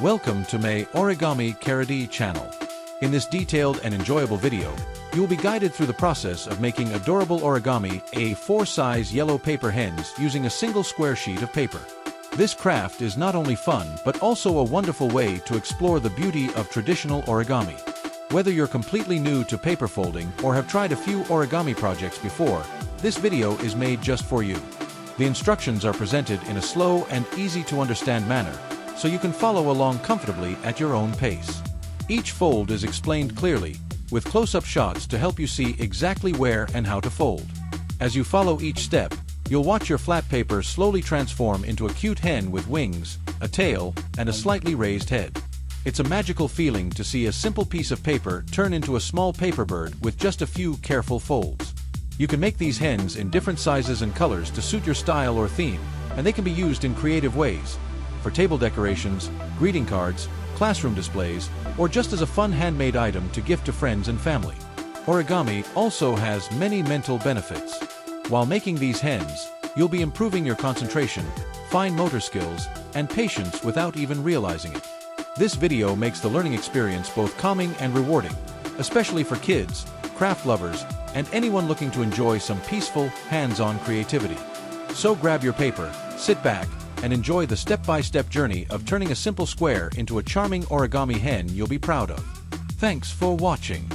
Welcome to my Origamikharadee channel. In this detailed and enjoyable video, you will be guided through the process of making adorable origami A4 size yellow paper hens using a single square sheet of paper. This craft is not only fun but also a wonderful way to explore the beauty of traditional origami. Whether you're completely new to paper folding or have tried a few origami projects before, this video is made just for you. The instructions are presented in a slow and easy to understand manner, so you can follow along comfortably at your own pace. Each fold is explained clearly, with close-up shots to help you see exactly where and how to fold. As you follow each step, you'll watch your flat paper slowly transform into a cute hen with wings, a tail, and a slightly raised head. It's a magical feeling to see a simple piece of paper turn into a small paper bird with just a few careful folds. You can make these hens in different sizes and colors to suit your style or theme, and they can be used in creative ways. For table decorations, greeting cards, classroom displays, or just as a fun handmade item to gift to friends and family. Origami also has many mental benefits. While making these hens, you'll be improving your concentration, fine motor skills, and patience without even realizing it. This video makes the learning experience both calming and rewarding, especially for kids, craft lovers, and anyone looking to enjoy some peaceful, hands-on creativity. So grab your paper, sit back, and enjoy the step-by-step journey of turning a simple square into a charming origami hen you'll be proud of. Thanks for watching.